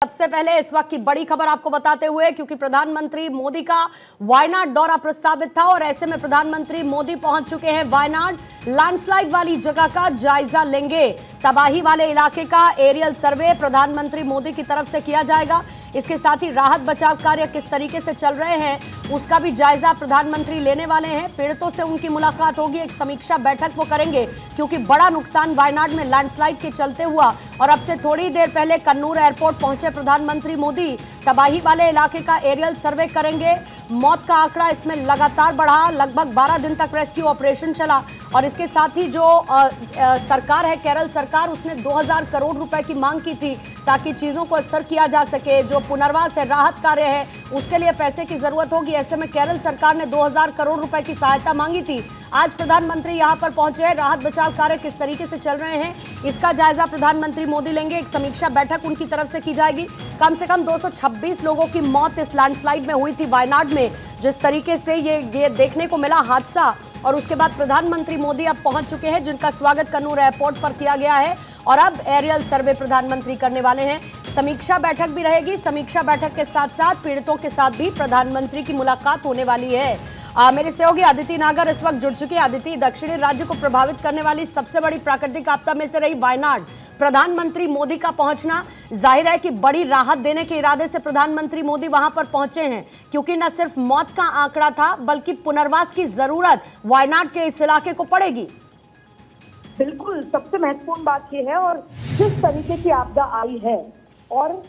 सबसे पहले इस वक्त की बड़ी खबर आपको बताते हुए, क्योंकि प्रधानमंत्री मोदी का वायनाड दौरा प्रस्तावित था और ऐसे में प्रधानमंत्री मोदी पहुंच चुके हैं वायनाड। लैंडस्लाइड वाली जगह का जायजा लेंगे। तबाही वाले इलाके का एरियल सर्वे प्रधानमंत्री मोदी की तरफ से किया जाएगा। इसके साथ ही राहत बचाव कार्य किस तरीके से चल रहे हैं उसका भी जायजा प्रधानमंत्री लेने वाले हैं। पीड़ितों से उनकी मुलाकात होगी, एक समीक्षा बैठक वो करेंगे, क्योंकि बड़ा नुकसान वायनाड में लैंडस्लाइड के चलते हुआ। और अब से थोड़ी देर पहले कन्नूर एयरपोर्ट पहुंचे प्रधानमंत्री मोदी। तबाही वाले इलाके का एरियल सर्वे करेंगे। मौत का आंकड़ा इसमें लगातार बढ़ा, लगभग 12 दिन तक रेस्क्यू ऑपरेशन चला। और इसके साथ ही जो सरकार है, केरल सरकार, उसने 2000 करोड़ रुपए की मांग की थी ताकि चीजों को स्थिर किया जा सके। जो पुनर्वास है, राहत कार्य है, उसके लिए पैसे की जरूरत होगी। ऐसे में केरल सरकार ने 2000 करोड़ रुपए की सहायता मांगी थी। आज प्रधानमंत्री यहां पर पहुंचे हैं। राहत बचाव कार्य किस तरीके से चल रहे हैं इसका जायजा प्रधानमंत्री मोदी लेंगे। एक समीक्षा बैठक उनकी तरफ से की जाएगी। कम से कम 226 लोगों की मौत इस लैंडस्लाइड में हुई थी वायनाड में। जिस तरीके से ये देखने को मिला हादसा, और उसके बाद प्रधानमंत्री मोदी अब पहुंच चुके हैं, जिनका स्वागत कन्नूर एयरपोर्ट पर किया गया है। और अब एरियल सर्वे प्रधानमंत्री करने वाले हैं। समीक्षा बैठक भी रहेगी। समीक्षा बैठक के साथ साथ पीड़ितों के साथ भी प्रधानमंत्री की मुलाकात होने वाली है। मेरे सहयोगी अदिति नागर इस वक्त जुड़ चुके हैं। अदिति, दक्षिणी राज्य को प्रभावित करने वाली सबसे बड़ी प्राकृतिक आपदा में से रही वायनाड, प्रधानमंत्री मोदी का पहुंचना जाहिर है कि बड़ी राहत देने के इरादे से प्रधानमंत्री मोदी वहां पर पहुंचे हैं, क्योंकि न सिर्फ मौत का आंकड़ा था बल्कि पुनर्वास की जरूरत वायनाड के इस इलाके को पड़ेगी। बिल्कुल, सबसे महत्वपूर्ण बात यह है, और जिस तरीके की आपदा आई है और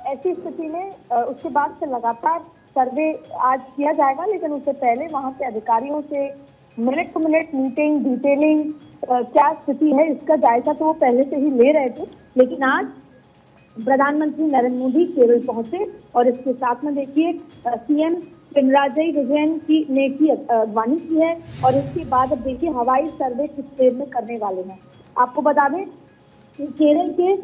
ऐसी स्थिति में उसके बाद से लगातार सर्वे आज किया जाएगा, लेकिन उससे पहले वहां के अधिकारियों से minute to minute meeting, detailing, क्या स्थिति है इसका जायजा तो वो पहले से ही ले रहे थे। लेकिन आज प्रधानमंत्री नरेंद्र मोदी केरल पहुंचे और इसके साथ में देखिए सीएम पिनराई विजयन ने की अगवानी की है। और इसके बाद अब देखिए हवाई सर्वे किस देर में करने वाले हैं। आपको बता दें कि केरल के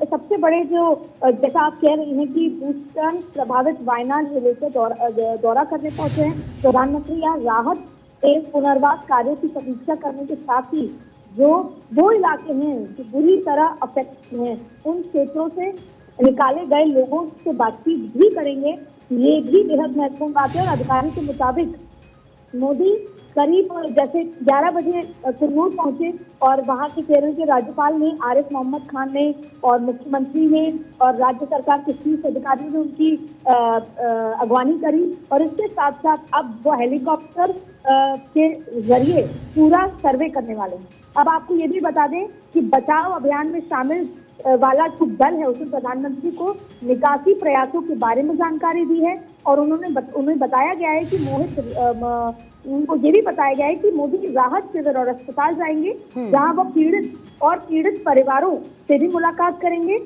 सबसे बड़े जो, जैसा आप कह रही हैं कि भूस्खलन प्रभावित वायनाड जिले से दौरा करने पहुंचे हैं प्रधानमंत्री। यहाँ राहत एवं पुनर्वास कार्यों की समीक्षा करने के साथ ही जो वो इलाके हैं जो बुरी तरह अफेक्ट हैं, उन क्षेत्रों से निकाले गए लोगों से बातचीत भी करेंगे। ये भी बेहद महत्वपूर्ण बात है। और अधिकारी के मुताबिक मोदी करीब जैसे 11 बजे कन्नूर पहुंचे और वहां के केरल के राज्यपाल ने, आरिफ मोहम्मद खान ने और मुख्यमंत्री ने और राज्य सरकार के शीर्ष अधिकारियों ने उनकी अगवानी करी। और इसके साथ साथ अब वो हेलीकॉप्टर के जरिए पूरा सर्वे करने वाले हैं। अब आपको ये भी बता दें कि बचाव अभियान में शामिल वाला जो दल है उसने प्रधानमंत्री को निकासी प्रयासों के बारे में जानकारी दी है। और उन्हें बताया गया है कि उनको ये भी बताया गया है कि मोदी राहत शिविर और अस्पताल जाएंगे, जहां वो पीड़ित परिवारों से भी मुलाकात करेंगे।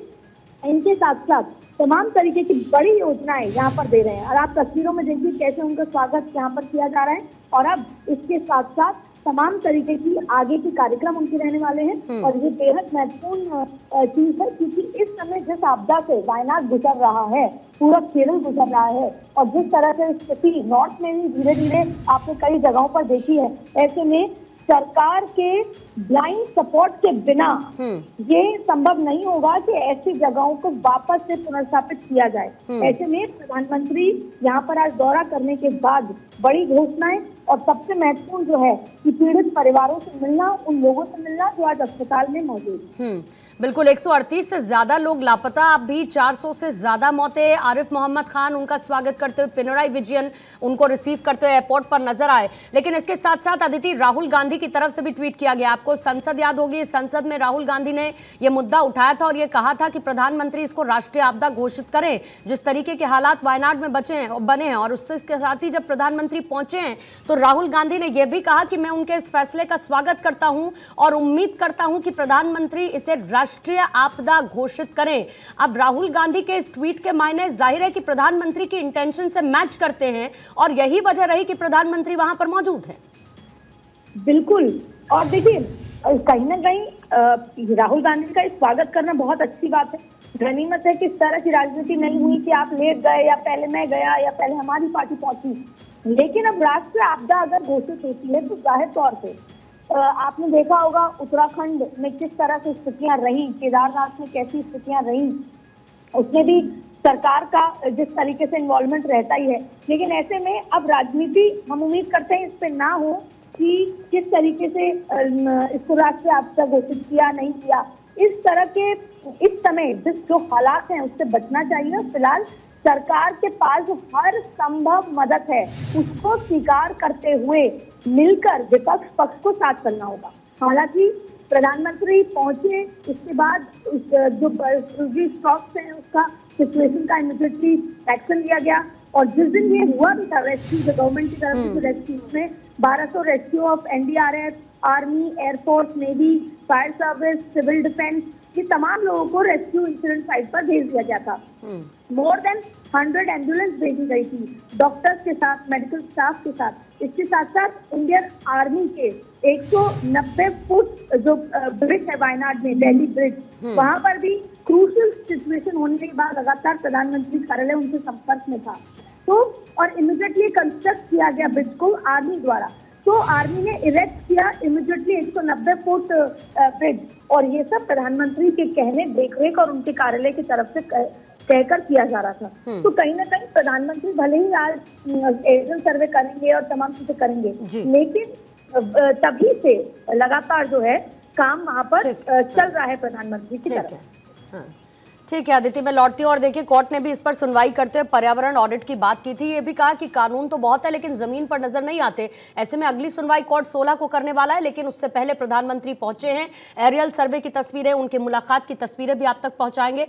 इनके साथ साथ तमाम तरीके की बड़ी योजनाएं यहाँ पर दे रहे हैं। और आप तस्वीरों में देखिए कैसे उनका स्वागत यहाँ पर किया जा रहा है। और अब इसके साथ साथ तमाम तरीके की आगे के कार्यक्रम उनके रहने वाले हैं। और ये बेहद महत्वपूर्ण चीज है, क्योंकि इस समय जिस आपदा से वायनाड गुजर रहा है, पूरा केरल गुजर रहा है, और जिस तरह से स्थिति नॉर्थ में भी धीरे धीरे आपने कई जगहों पर देखी है, ऐसे में सरकार के ब्लाइंड सपोर्ट के बिना ये संभव नहीं होगा कि ऐसी जगहों को वापस से पुनर्स्थापित किया जाए। ऐसे में प्रधानमंत्री यहाँ पर आज दौरा करने के बाद बड़ी घोषणाएं, और सबसे महत्वपूर्ण जो है कि पीड़ित परिवारों से मिलना, उन लोगों से मिलना जो आज अस्पताल में मौजूद। बिल्कुल, 138 से ज्यादा लोग लापता, अब भी 400 से ज्यादा मौतें। आरिफ मोहम्मद खान उनका स्वागत करते हुए, पिनराई विजयन उनको रिसीव करते हुए एयरपोर्ट पर नजर आए। लेकिन इसके साथ साथ अदिति, राहुल गांधी की तरफ से भी ट्वीट किया गया। आपको संसद याद होगी, संसद में राहुल गांधी ने यह मुद्दा उठाया था और यह कहा था कि प्रधानमंत्री इसको राष्ट्रीय आपदा घोषित करें, जिस तरीके के हालात वायनाड में बने हैं। और उसके साथ ही जब प्रधानमंत्री पहुंचे हैं तो राहुल गांधी ने यह भी कहा कि मैं उनके इस फैसले का स्वागत करता हूं और उम्मीद करता हूं कि प्रधानमंत्री इसे राष्ट्रीय आपदा घोषित करें। अब राहुल गांधी के इस ट्वीट के मायने जाहिर है कि प्रधानमंत्री की इंटेंशन से मैच करते हैं, और यही वजह रही कि प्रधानमंत्री वहां पर मौजूद हैं। बिल्कुल, और देखिए कहीं ना कहीं राहुल गांधी का स्वागत करना बहुत अच्छी बात है। गनीमत है कि इस तरह की राजनीति नहीं हुई कि आप लेट गए या पहले मैं गया या पहले हमारी पार्टी पहुंची। लेकिन अब राष्ट्रीय आपदा अगर घोषित होती है तो जाहिर तौर से आपने देखा होगा उत्तराखंड में किस तरह से स्थितियां रही, केदारनाथ में कैसी स्थितियां रही, उसमें भी सरकार का जिस तरीके से इन्वॉल्वमेंट रहता ही है। लेकिन ऐसे में अब राजनीति हम उम्मीद करते हैं इस पे ना हो कि किस तरीके से इसको राष्ट्रीय आपदा घोषित किया नहीं किया। इस तरह के इस समय जो हालात हैं उससे बचना चाहिए। फिलहाल सरकार के पास हर संभव मदद है उसको स्वीकार करते हुए मिलकर विपक्ष पक्ष को साथ चलना होगा। हालांकि प्रधानमंत्री पहुंचे, इसके बाद जो स्टॉक्स हैं उसका सिचुएशन का इमीडिएटली एक्शन लिया गया और जिस दिन ये हुआ भी था रेस्क्यू गवर्नमेंट की तरफ से रेस्क्यू में 1200 rescue of NDRF, army, air force, navy, fire service, civil defence, ये तमाम लोगों को रेस्क्यू इंसिडेंट साइट पर भेज दिया गया था। मोर देन 100 एम्बुलेंस भेजी गई थी डॉक्टर्स के साथ, मेडिकल स्टाफ के साथ। इसके साथ साथ इंडियन आर्मी के 190 फुट जो ब्रिज है वायनाड में, दिल्ली ब्रिज, वहां पर भी क्रूशियल सिचुएशन होने के बाद लगातार प्रधानमंत्री कार्यालय उनके संपर्क में था। तो और इमीडिएटली कंस्ट्रक्ट किया गया ब्रिज को आर्मी द्वारा। तो आर्मी ने इरेक्ट किया इमीडिएटली 190 फुट ब्रिज और ये सब प्रधानमंत्री के कहने, देखरेख और उनके कार्यालय की तरफ से कहकर किया जा रहा था। तो कहीं ना कहीं प्रधानमंत्री भले ही आज एरियल सर्वे करेंगे और तमाम चीजें करेंगे, लेकिन तभी से लगातार जो है काम वहां पर चल रहा है प्रधानमंत्री की तरफ। ठीक है अदिति, मैं लौटती हूँ और देखिए कोर्ट ने भी इस पर सुनवाई करते हुए पर्यावरण ऑडिट की बात की थी। ये भी कहा कि कानून तो बहुत है लेकिन जमीन पर नजर नहीं आते। ऐसे में अगली सुनवाई कोर्ट 16 को करने वाला है, लेकिन उससे पहले प्रधानमंत्री पहुंचे हैं। एरियल सर्वे की तस्वीरें, उनके मुलाकात की तस्वीरें भी आप तक पहुंचाएंगे।